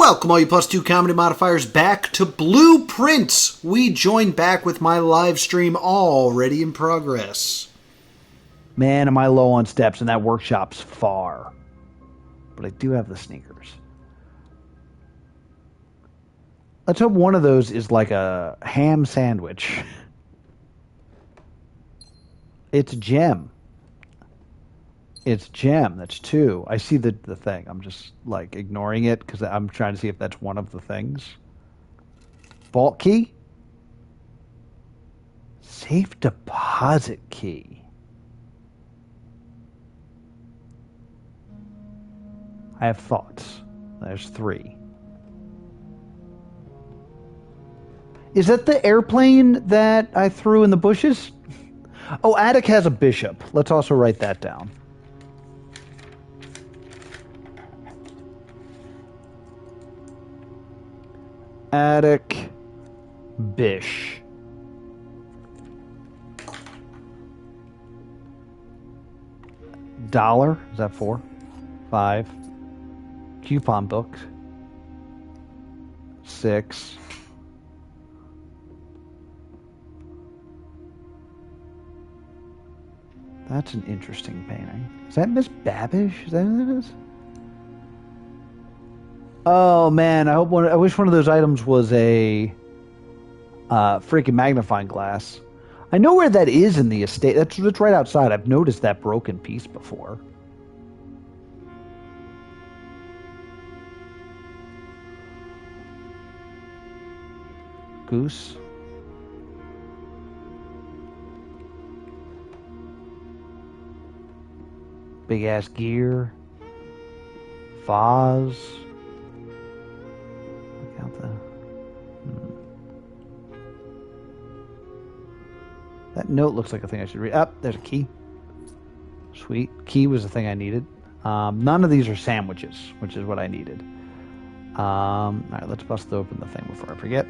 Welcome all you plus two comedy modifiers back to Blueprints. We join back with my live stream already in progress. Man, am I low on steps, and that workshop's far. But I do have the sneakers. Let's hope one of those is like a ham sandwich. It's gem. It's gem. That's two. I see the thing. I'm just like ignoring it because I'm trying to see if that's one of the things. Vault key? Safe deposit key. I have thoughts. There's three. Is that the airplane that I threw in the bushes? Oh, Attic has a bishop. Let's also write that down. Attic Bish. Dollar. Is that 4? 5. Coupon book. 6. That's an interesting painting. Is that Miss Babish? Is that who that is? Oh man, I wish one of those items was a freaking magnifying glass. I know where that is in the estate. That's right outside. I've noticed that broken piece before. Goose. Big ass gear. Vase. Look out the. That note looks like a thing I should read. Oh, there's a key. Sweet. Key was the thing I needed. None of these are sandwiches, which is what I needed. Alright, let's bust open the thing before I forget.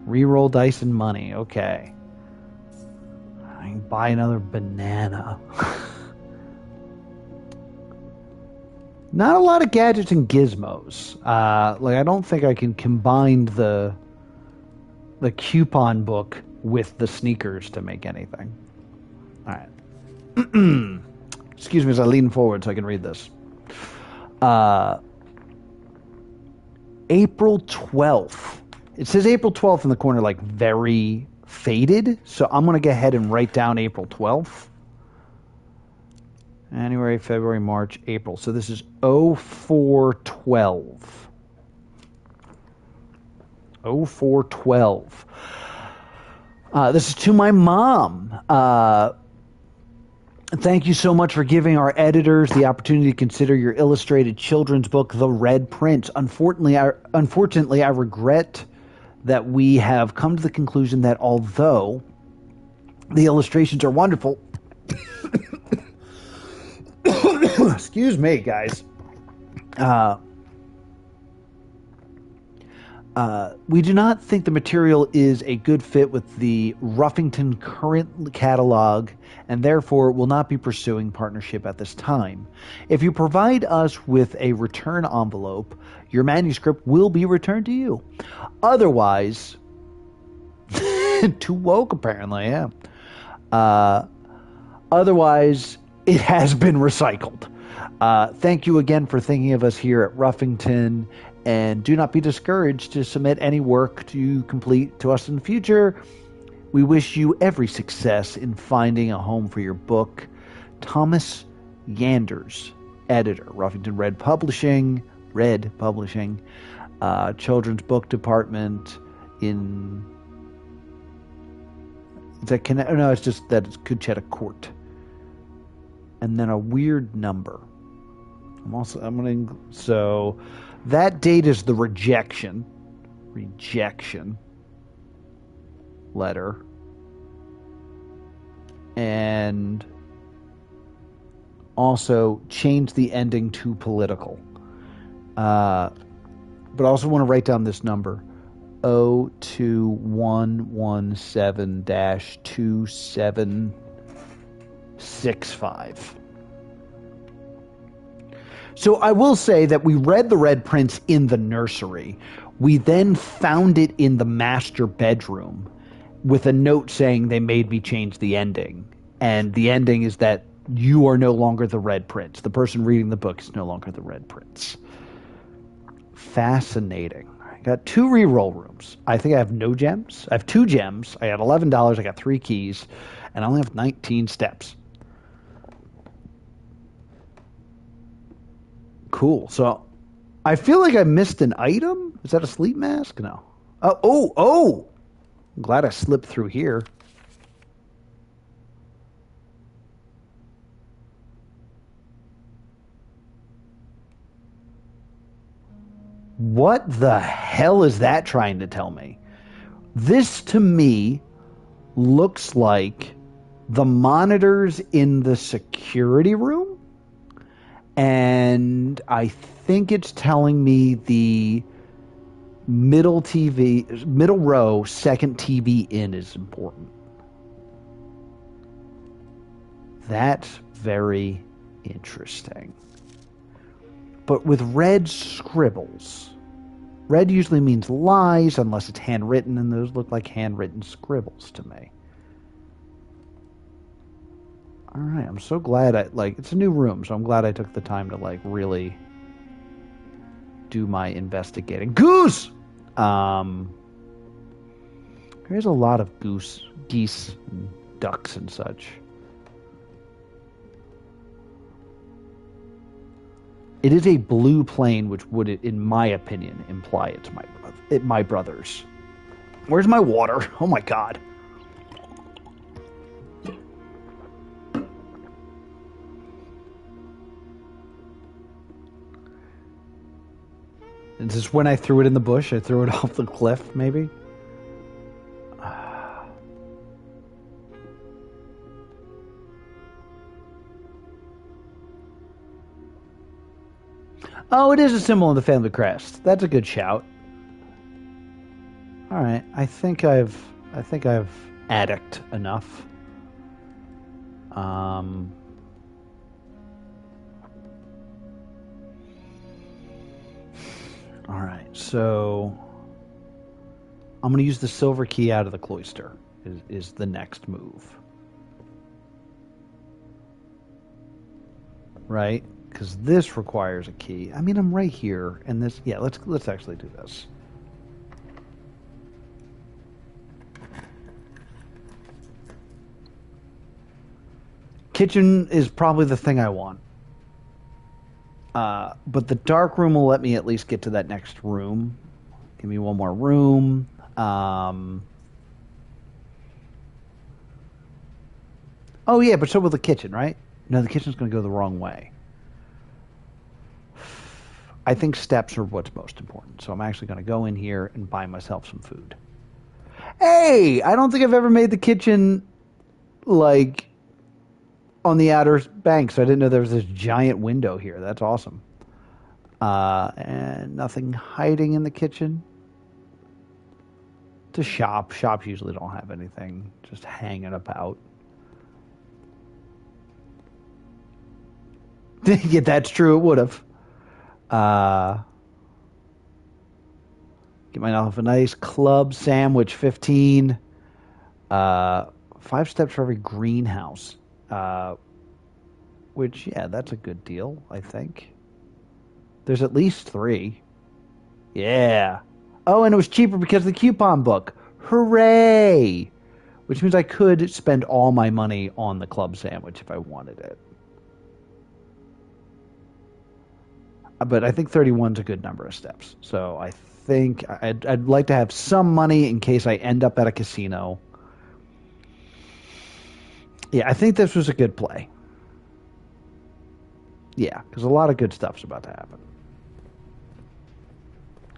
Reroll dice and money. Okay. I can buy another banana. Not a lot of gadgets and gizmos. Like I don't think I can combine the coupon book with the sneakers to make anything. All right. Excuse me as I lean forward so I can read this. April 12th. It says April 12th in the corner, like very faded. So I'm going to go ahead and write down April 12th. January, February, March, April. So this is 0412. 0412. This is to my mom. Thank you so much for giving our editors the opportunity to consider your illustrated children's book, The Red Prince. Unfortunately, I regret that we have come to the conclusion that although the illustrations are wonderful, excuse me, guys, we do not think the material is a good fit with the Ruffington current catalog and therefore will not be pursuing partnership at this time. If you provide us with a return envelope, your manuscript will be returned to you. Otherwise, too woke apparently, yeah. Otherwise, it has been recycled. Thank you again for thinking of us here at Ruffington, and do not be discouraged to submit any work to complete to us in the future. We wish you every success in finding a home for your book. Thomas Yanders, editor, Ruffington Red Publishing, children's book department in... Is that no, it's just that it's Cuchetta Court. And then a weird number. So that date is the rejection letter. And also change the ending to political. But I also want to write down this number. 02117-2765. So I will say that we read The Red Prince in the nursery. We then found it in the master bedroom with a note saying they made me change the ending. And the ending is that you are no longer the Red Prince. The person reading the book is no longer the Red Prince. Fascinating. I got 2 reroll rooms. I think I have no gems. I have 2 gems. I got $11. I got 3 keys. And I only have 19 steps. Cool. So I feel like I missed an item. Is that a sleep mask? No. Oh. I'm glad I slipped through here. What the hell is that trying to tell me? This to me looks like the monitors in the security room. And I think it's telling me the middle row, second TV in is important. That's very interesting. But with red scribbles, red usually means lies unless it's handwritten, and those look like handwritten scribbles to me. All right, I'm so glad it's a new room, so I'm glad I took the time to really do my investigating. Goose! There's a lot of geese, and ducks and such. It is a blue plane, which would, in my opinion, imply it's my brother's. Where's my water? Oh my god. Is this when I threw it in the bush? I threw it off the cliff, maybe? Oh, it is a symbol in the family crest. That's a good shout. All right, I think I've addict enough. All right, so I'm going to use the silver key out of the cloister. Is the next move, right? Because this requires a key. I mean, I'm right here, and this. Yeah, let's actually do this. Kitchen is probably the thing I want. But the dark room will let me at least get to that next room. Give me one more room. Oh, yeah, but so will the kitchen, right? No, the kitchen's going to go the wrong way. I think steps are what's most important. So I'm actually going to go in here and buy myself some food. Hey, I don't think I've ever made the kitchen, on the outer banks. I didn't know there was this giant window here. That's awesome. And nothing hiding in the kitchen. It's a shop. Shops usually don't have anything just hanging about. Yeah, that's true. It would have. Get myself a nice club sandwich, 15. 5 steps for every greenhouse. Which, yeah, that's a good deal, I think. There's at least 3. Yeah. Oh, and it was cheaper because of the coupon book. Hooray! Which means I could spend all my money on the club sandwich if I wanted it. But I think 31's a good number of steps. So I think I'd like to have some money in case I end up at a casino. Yeah, I think this was a good play. Yeah, because a lot of good stuff's about to happen.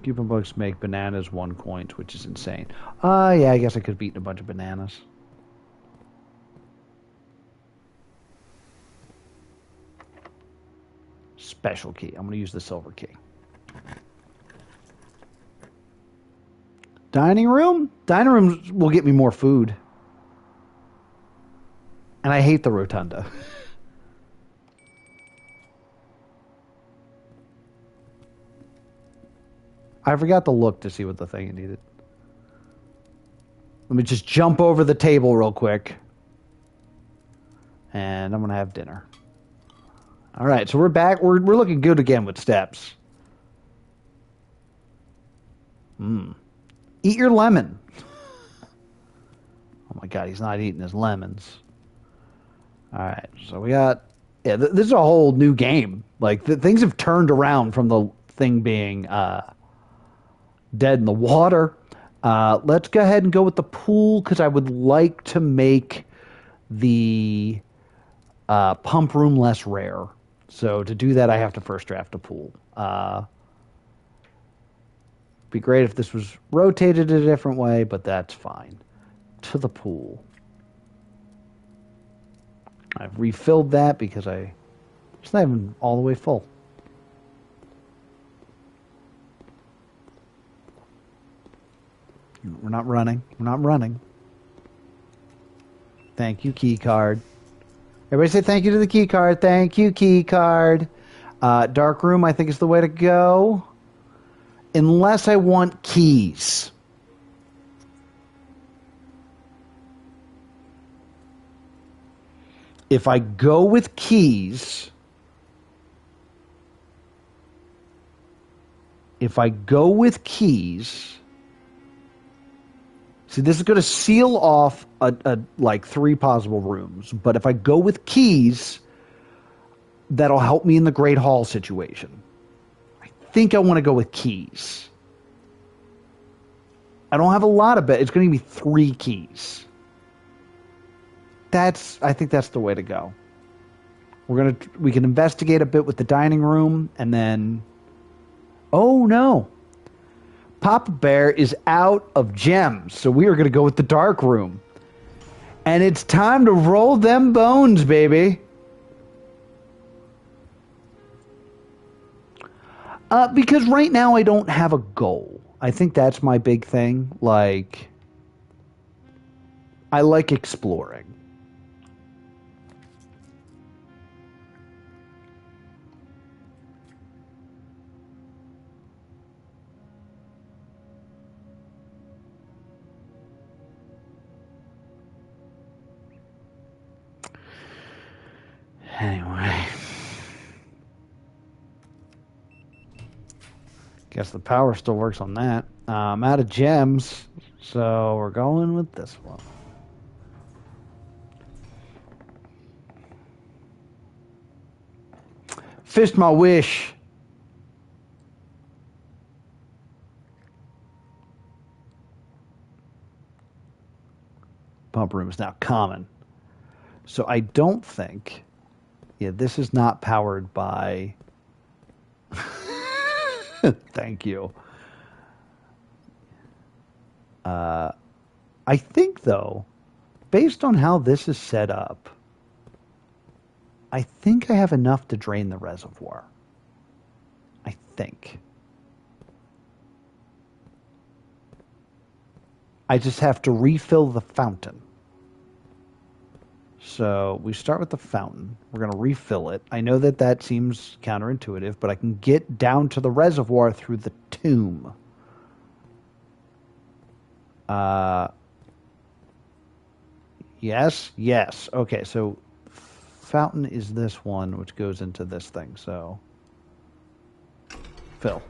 Coupon books make bananas 1 coin, which is insane. Yeah, I guess I could have eaten a bunch of bananas. Special key. I'm going to use the silver key. Dining room? Dining room will get me more food. And I hate the rotunda. I forgot to look to see what the thing needed. Let me just jump over the table real quick. And I'm going to have dinner. All right, so we're back. We're looking good again with steps. Eat your lemon. Oh my God, he's not eating his lemons. All right, so we got... Yeah, this is a whole new game. Like, things have turned around from the thing being dead in the water. Let's go ahead and go with the pool, because I would like to make the pump room less rare. So to do that, I have to first draft a pool. Be great if this was rotated a different way, but that's fine. To the pool. I've refilled that because it's not even all the way full. We're not running. We're not running. Thank you, key card. Everybody say thank you to the key card. Thank you, key card. Dark room, I think, is the way to go. Unless I want keys. If I go with keys... See, this is going to seal off like 3 possible rooms. But if I go with keys, that'll help me in the Great Hall situation. I think I want to go with keys. I don't have a lot of it. It's going to be 3 keys. I think that's the way to go. We can investigate a bit with the dining room, and then... Oh, no. Papa Bear is out of gems, so we are going to go with the dark room. And it's time to roll them bones, baby. Because right now I don't have a goal. I think that's my big thing. Like, I like exploring. Anyway. Guess the power still works on that. I'm out of gems, so we're going with this one. Fist my wish. Pump room is now common. So I don't think... Yeah, this is not powered by... Thank you. I think, though, based on how this is set up, I think I have enough to drain the reservoir. I think. I just have to refill the fountain. So we start with the fountain. We're going to refill it. I know that seems counterintuitive, but I can get down to the reservoir through the tomb. Yes. Okay, so fountain is this one, which goes into this thing. So fill.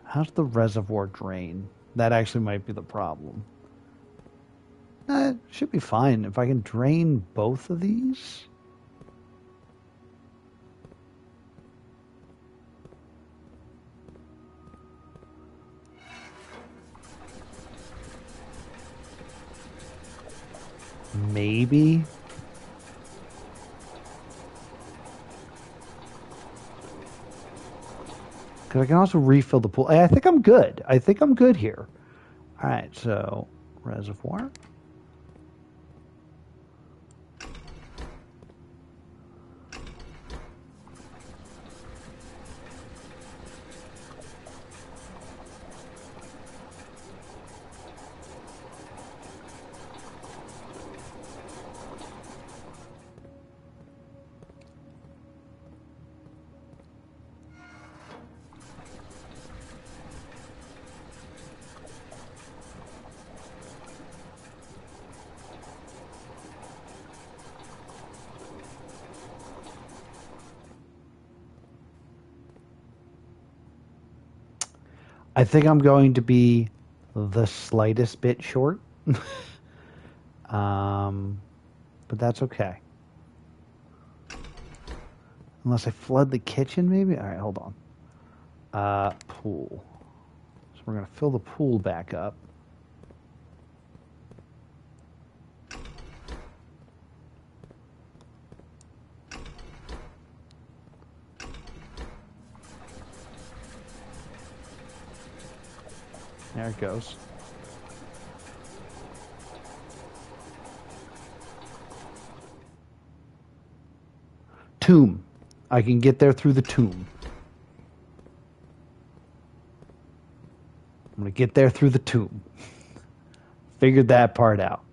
How's the reservoir drain? That actually might be the problem. It should be fine if I can drain both of these. Maybe. Because I can also refill the pool. I think I'm good. I think I'm good here. All right, so reservoir. I think I'm going to be the slightest bit short. But that's okay. Unless I flood the kitchen, maybe? All right, hold on. Pool. So we're going to fill the pool back up. There it goes. Tomb. I can get there through the tomb. I'm going to get there through the tomb. Figured that part out.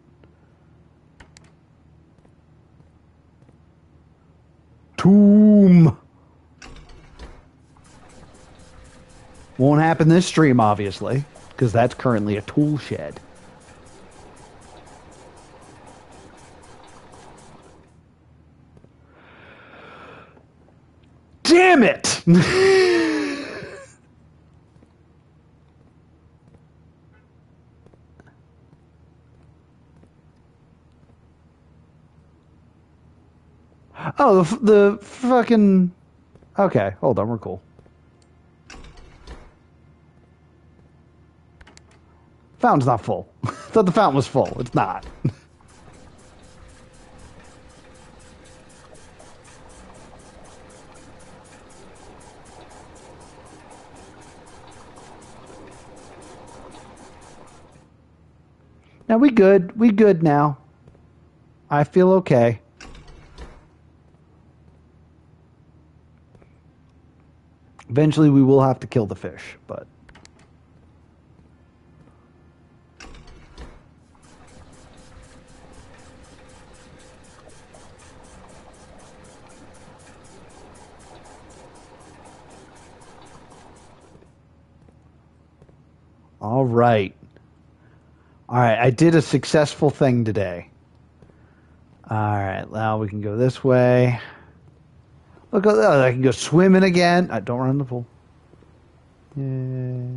Tomb. Won't happen this stream, obviously, because that's currently a tool shed. Damn it! Oh, the fucking... Okay, hold on, we're cool. Fountain's not full. Thought the fountain was full. It's not. Now we good. We good now. I feel okay. Eventually we will have to kill the fish, but... All right. All right, I did a successful thing today. All right, now we can go this way. Look, I can go swimming again. Don't run in the pool. Yay.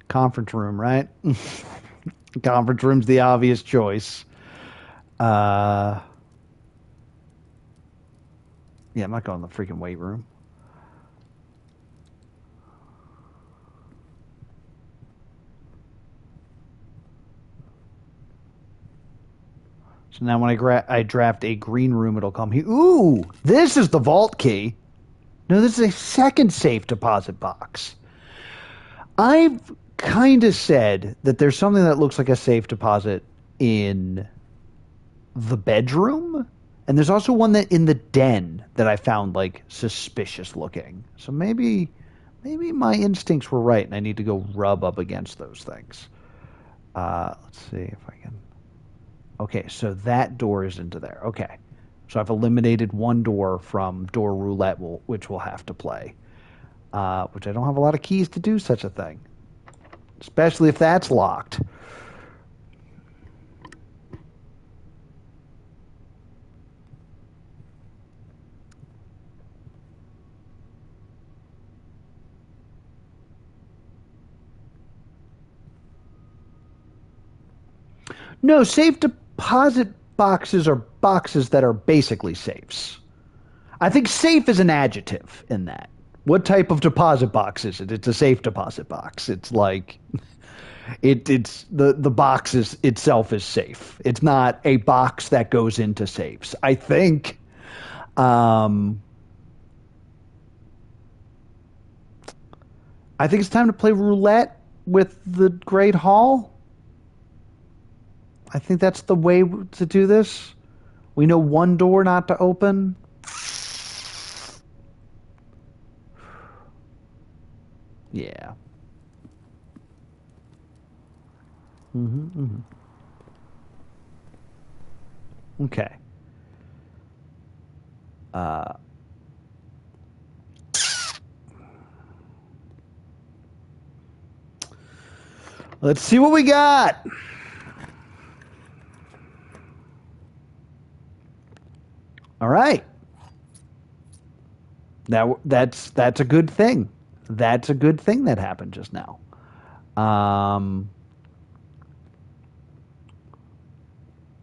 Conference room, right? Conference room's the obvious choice. Yeah, I'm not going to the freaking weight room. So now when I draft a green room, it'll come here. Ooh, this is the vault key. No, this is a second safe deposit box. I've kind of said that there's something that looks like a safe deposit in the bedroom, and there's also one that in the den that I found like suspicious looking. So maybe my instincts were right, and I need to go rub up against those things. Let's see if I can. Okay, so that door is into there. Okay, so I've eliminated one door from door roulette, which we'll have to play. Which I don't have a lot of keys to do such a thing, especially if that's locked. No, safe deposit boxes are boxes that are basically safes. I think safe is an adjective in that. What type of deposit box is it? It's a safe deposit box. It's like it's the box itself is safe. It's not a box that goes into safes. I think it's time to play roulette with the Great Hall. I think that's the way to do this. We know one door not to open. Yeah. Okay. Let's see what we got. All right. That's a good thing. That's a good thing that happened just now.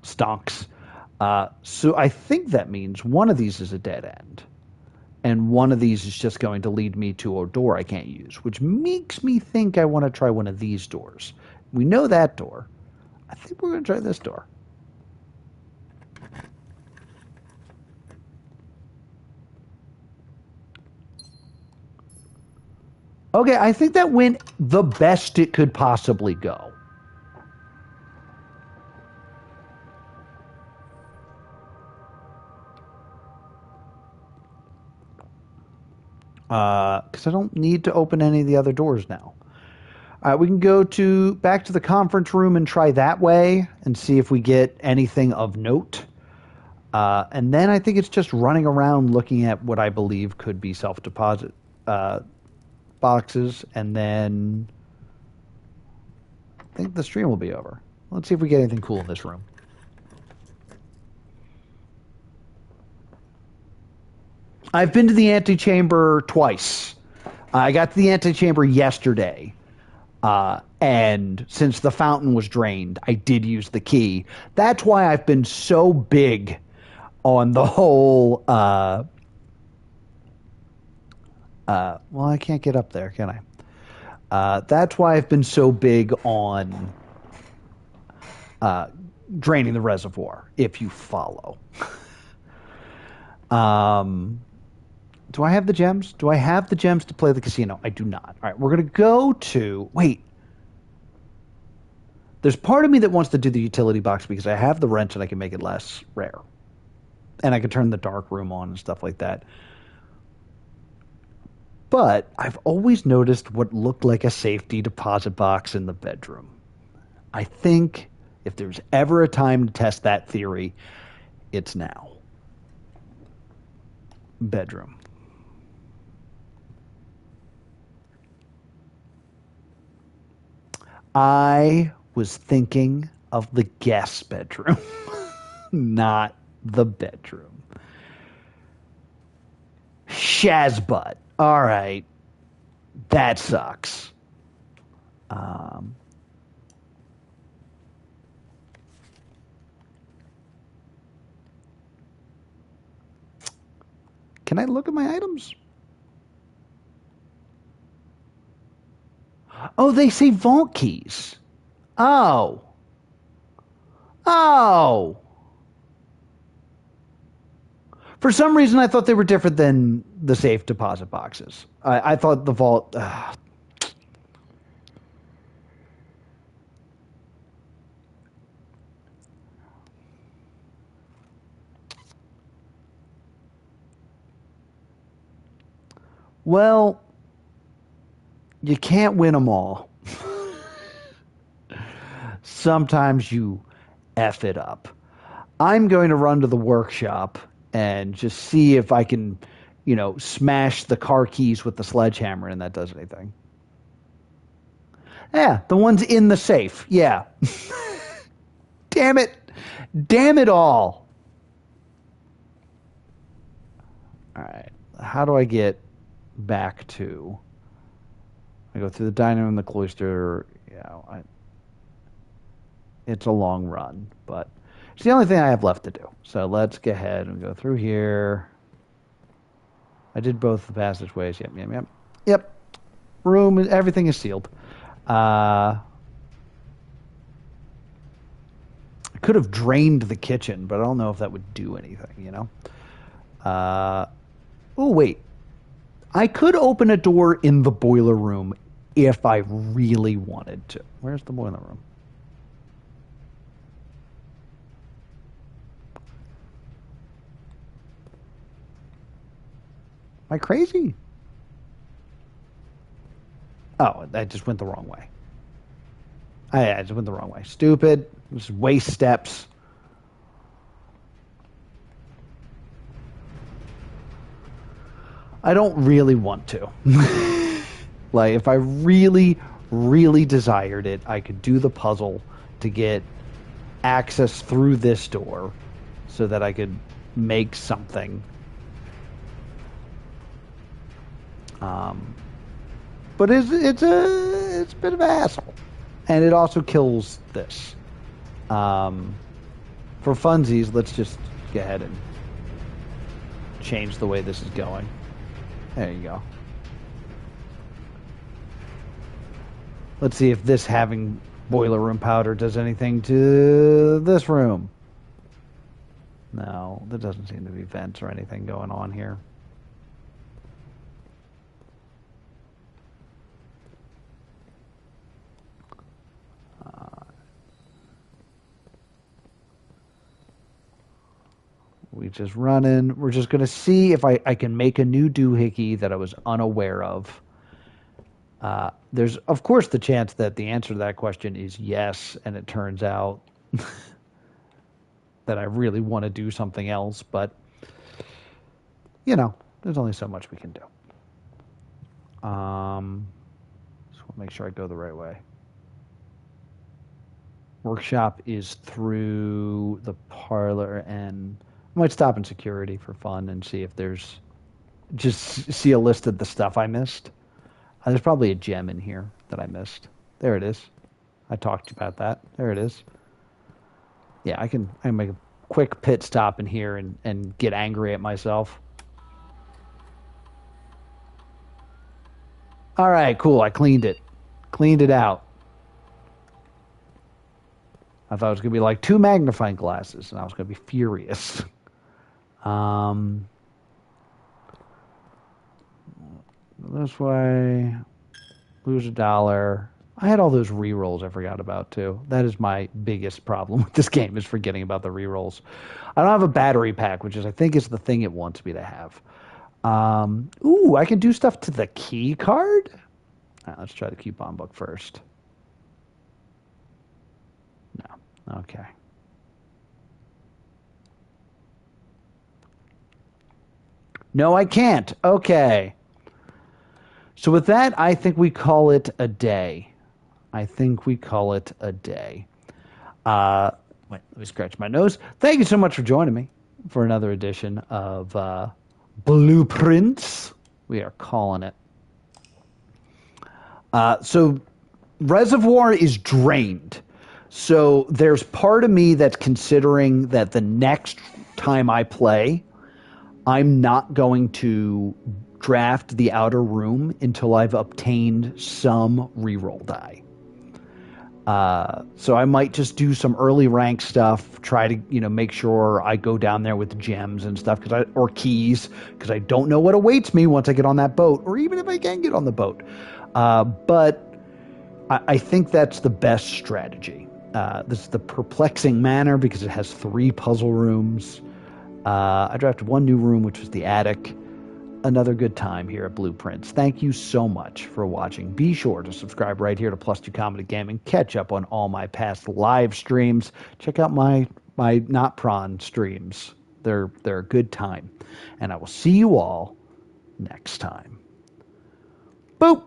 Stonks. So I think that means one of these is a dead end. And one of these is just going to lead me to a door I can't use, which makes me think I want to try one of these doors. We know that door. I think we're going to try this door. Okay, I think that went the best it could possibly go. Because I don't need to open any of the other doors now. All right, we can go back to the conference room and try that way and see if we get anything of note. And then I think it's just running around looking at what I believe could be self-deposit boxes, and then I think the stream will be over. Let's see if we get anything cool in this room. I've been to the antechamber twice. I got to the antechamber yesterday. And since the fountain was drained, I did use the key. That's why I've been so big on the whole... well, I can't get up there, can I? That's why I've been so big on draining the reservoir, if you follow. Do I have the gems? Do I have the gems to play the casino? I do not. All right, we're going to go to... Wait. There's part of me that wants to do the utility box because I have the wrench and I can make it less rare. And I can turn the dark room on and stuff like that. But I've always noticed what looked like a safety deposit box in the bedroom. I think if there's ever a time to test that theory, it's now. Bedroom. I was thinking of the guest bedroom, not the bedroom. Shazbutt. All right. That sucks. Can I look at my items? Oh, they say vault keys. Oh. Oh. For some reason, I thought they were different than the safe deposit boxes. I thought the vault... Well, you can't win them all. Sometimes you F it up. I'm going to run to the workshop and just see if I can, smash the car keys with the sledgehammer and that does anything. Yeah, the one's in the safe. Yeah. Damn it. Damn it all. All right. How do I get back to... I go through the dining room, the cloister. It's a long run, but it's the only thing I have left to do. So let's go ahead and go through here. I did both the passageways. Yep. Room, everything is sealed. I could have drained the kitchen, but I don't know if that would do anything, Oh, wait. I could open a door in the boiler room if I really wanted to. Where's the boiler room? Am I crazy? Oh, I just went the wrong way. I just went the wrong way. Stupid. Just waste steps. I don't really want to. Like, if I really, really desired it, I could do the puzzle to get access through this door so that I could make something. But it's a bit of an asshole, and it also kills this. For funsies, let's just go ahead and change the way this is going. There you go. Let's see if this having boiler room powder does anything to this room. No, there doesn't seem to be vents or anything going on here. We just running. We're just going to see if I can make a new doohickey that I was unaware of. There's, of course, the chance that the answer to that question is yes, and it turns out that I really want to do something else, but, you know, there's only so much we can do. Just want to make sure I go the right way. Workshop is through the parlor, and I might stop in security for fun and see if there's, just see a list of the stuff I missed. There's probably a gem in here that I missed. There it is. I talked to you about that. There it is. Yeah, I can make a quick pit stop in here and get angry at myself. All right, cool. I cleaned it. Cleaned it out. I thought it was going to be like 2 magnifying glasses, and I was going to be furious. This way, lose $1. I had all those rerolls I forgot about too. That is my biggest problem with this game, is forgetting about the rerolls. I don't have a battery pack, which is, I think, is the thing it wants me to have. Ooh, I can do stuff to the key card. All right, let's try the coupon book first. No, okay. No, I can't. Okay. So with that, I think we call it a day. Wait, let me scratch my nose. Thank you so much for joining me for another edition of Blueprints. We are calling it. So Reservoir is drained. So there's part of me that's considering that the next time I play, I'm not going to draft the outer room until I've obtained some reroll die. So I might just do some early rank stuff, try to, make sure I go down there with gems and stuff, or keys, because I don't know what awaits me once I get on that boat, or even if I can get on the boat. But I think that's the best strategy. This is the perplexing manner because it has 3 puzzle rooms. I drafted 1 new room, which was the attic. Another good time here at Blueprints. Thank you so much for watching. Be sure to subscribe right here to +2 Comedy Gaming. Catch up on all my past live streams. Check out my Not Prawn streams. They're a good time. And I will see you all next time. Boop!